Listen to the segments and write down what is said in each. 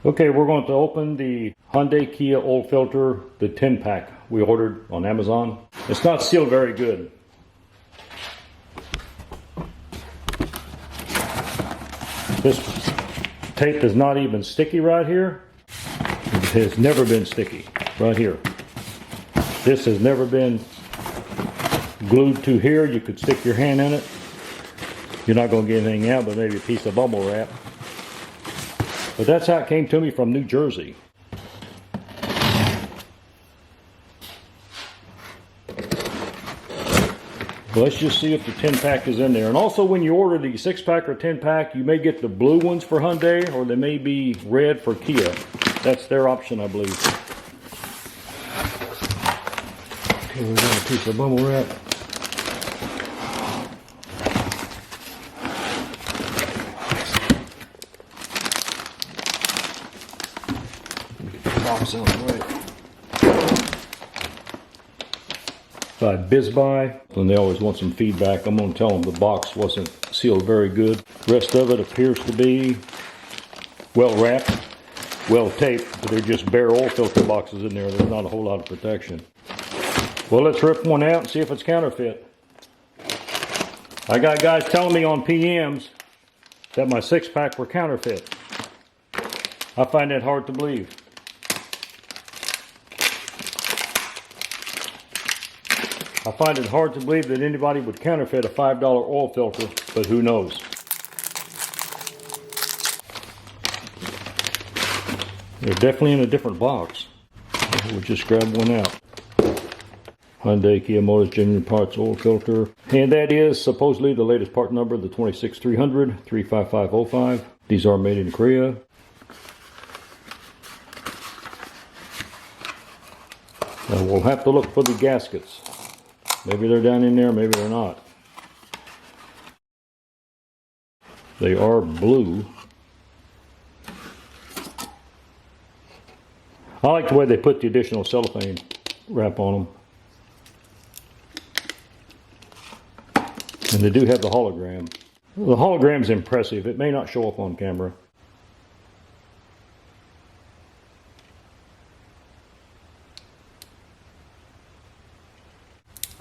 Okay, we're going to open the Hyundai Kia oil filter, the 10-pack we ordered on Amazon. It's not sealed very good. This tape is not even sticky right here. It has never been sticky right here. This has never been glued to here. You could stick your hand in it. You're not going to get anything out but maybe a piece of bubble wrap. But that's how it came to me from New Jersey. Well, let's just see if the 10-pack is in there. And also when you order the 6-pack or 10-pack, you may get the blue ones for Hyundai or they may be red for Kia. That's their option, I believe. Okay, we got a piece of bubble wrap. Sounds right. By BizBuy, and they always want some feedback. I'm going to tell them the box wasn't sealed very good. The rest of it appears to be well wrapped, well taped, but they're just bare oil filter boxes in there. There's not a whole lot of protection. Well, let's rip one out and see if it's counterfeit. I got guys telling me on PMs that my 6-pack were counterfeit. I find that hard to believe. I find it hard to believe that anybody would counterfeit a $5 oil filter, but who knows? They're definitely in a different box. We'll just grab one out. Hyundai Kia Motors Genuine Parts Oil Filter. And that is supposedly the latest part number, the 26300 35505. These are made in Korea. Now we'll have to look for the gaskets. Maybe they're down in there, maybe they're not. They are blue. I like the way they put the additional cellophane wrap on them. And they do have the hologram. The hologram is impressive. It may not show up on camera.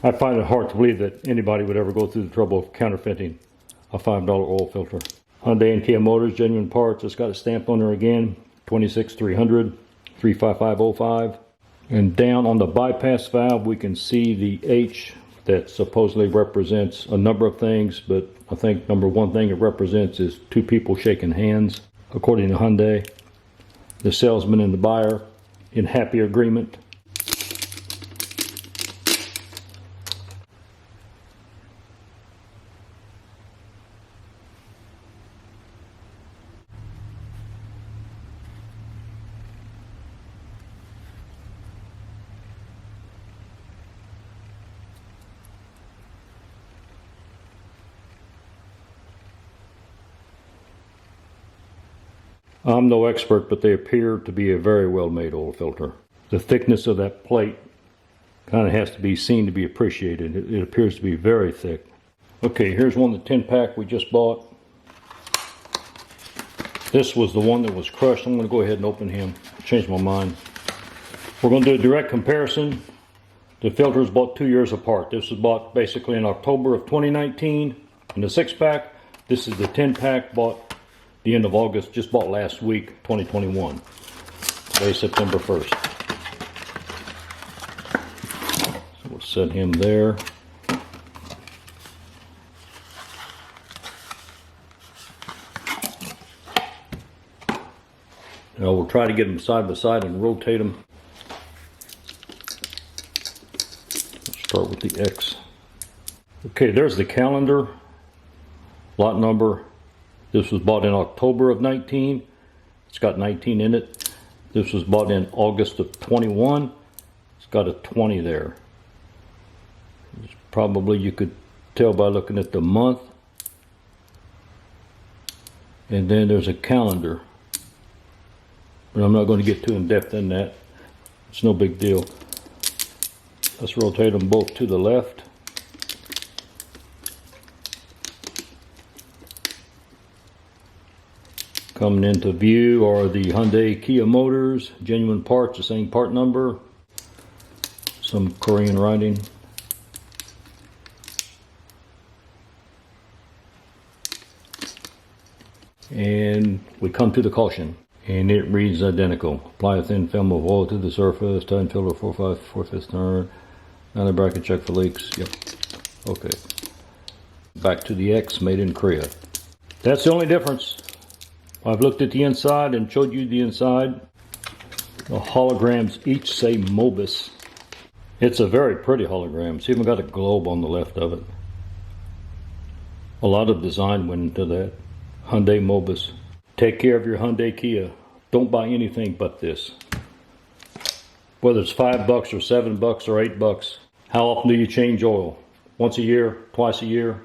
I find it hard to believe that anybody would ever go through the trouble of counterfeiting a $5 oil filter. Hyundai and Kia Motors Genuine Parts. It's got a stamp on there again, 26300 35505. And down on the bypass valve we can see the H that supposedly represents a number of things, but I think number one thing it represents is two people shaking hands. According to Hyundai, the salesman and the buyer in happy agreement. I'm no expert, but they appear to be a very well-made oil filter. The thickness of that plate kind of has to be seen to be appreciated. It appears to be very thick. Okay, here's one of the 10-pack we just bought. This was the one that was crushed. I'm going to go ahead and open him. Change my mind. We're going to do a direct comparison. The filter was bought 2 years apart. This was bought basically in October of 2019 in the 6-pack. This is the 10-pack bought the end of August, just bought last week, 2021. Today, September 1st. So we'll set him there. Now we'll try to get them side by side and rotate them. Let's start with the X. Okay, there's the calendar. Lot number. This was bought in October of 19. It's got 19 in it. This was bought in August of 21. It's got a 20 there. It's probably, you could tell by looking at the month. And then there's a calendar. But I'm not going to get too in depth in that. It's no big deal. Let's rotate them both to the left. Coming into view are the Hyundai Kia motors, genuine parts, the same part number, some Korean writing. And we come to the caution, and it reads identical. Apply a thin film of oil to the surface, tighten filter 4/5 turn, now the bracket, check for leaks. Yep, okay. Back to the X, made in Korea. That's the only difference. I've looked at the inside and showed you the inside. The holograms each say Mobis. It's a very pretty hologram. It's even got a globe on the left of it. A lot of design went into that. Hyundai Mobis. Take care of your Hyundai Kia. Don't buy anything but this. Whether it's $5 or $7 or $8. How often do you change oil? Once a year? Twice a year?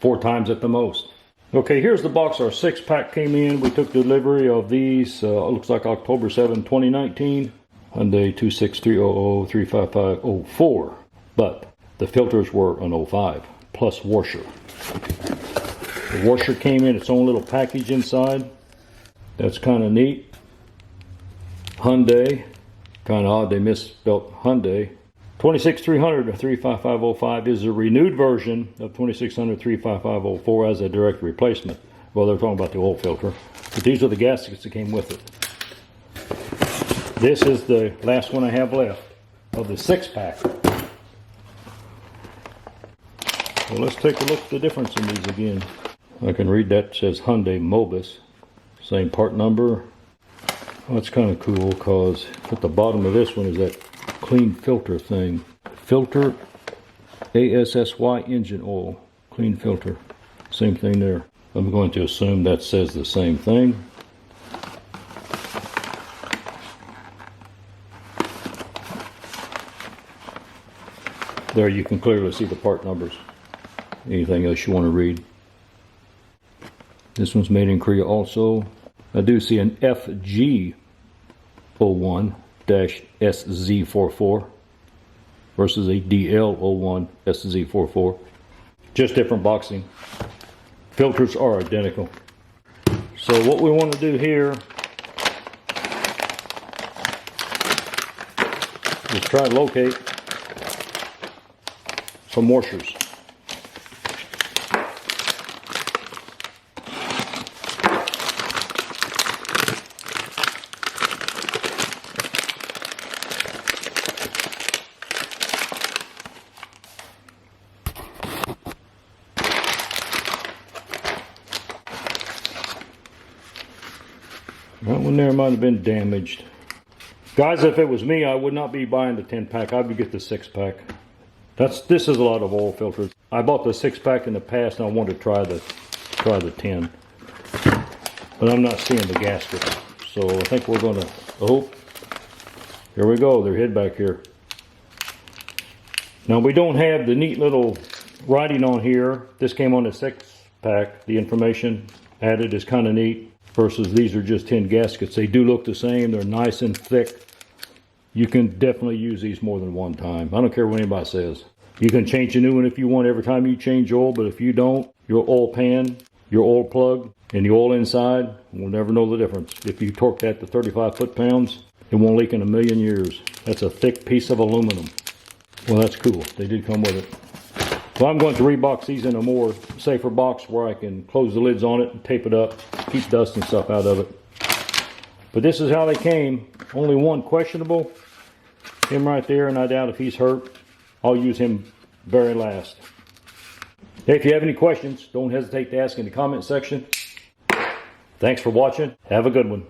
4 times at the most. Okay, here's the box. Our 6-pack came in. We took delivery of these, looks like October 7, 2019. Hyundai 26300355504. But the filters were an 05 plus washer. The washer came in its own little package inside. That's kind of neat. Hyundai. Kind of odd they misspelled Hyundai. 26300-35505 is a renewed version of 2600-35504 as a direct replacement. Well, they're talking about the oil filter. But these are the gaskets that came with it. This is the last one I have left of the 6-pack. Well, let's take a look at the difference in these again. I can read that. It says Hyundai Mobis. Same part number. Well, that's kind of cool because at the bottom of this one is that clean filter thing. Filter ASSY engine oil. Clean filter. Same thing there. I'm going to assume that says the same thing. There you can clearly see the part numbers. Anything else you want to read? This one's made in Korea also. I do see an FG01-SZ44 versus a DL01-SZ44. Just different boxing. Filters are identical. So what we want to do here is try to locate some washers. That one there might have been damaged. Guys, if it was me, I would not be buying the 10-pack. I would get the 6-pack. This is a lot of oil filters. I bought the 6-pack in the past and I wanted to try the 10. But I'm not seeing the gaskets. So I think we're gonna, here we go, they're hid back here. Now we don't have the neat little writing on here. This came on the 6-pack. The information added is kind of neat. Versus these are just tin gaskets. They do look the same. They're nice and thick. You can definitely use these more than one time. I don't care what anybody says. You can change a new one if you want every time you change oil, but if you don't, your oil pan, your oil plug, and the oil inside will never know the difference. If you torque that to 35 foot-pounds, it won't leak in a million years. That's a thick piece of aluminum. Well, that's cool. They did come with it. So I'm going to rebox these in a more safer box where I can close the lids on it and tape it up, keep dust and stuff out of it. But this is how they came. Only one questionable. Him right there, and I doubt if he's hurt. I'll use him very last. Hey, if you have any questions, don't hesitate to ask in the comment section. Thanks for watching. Have a good one.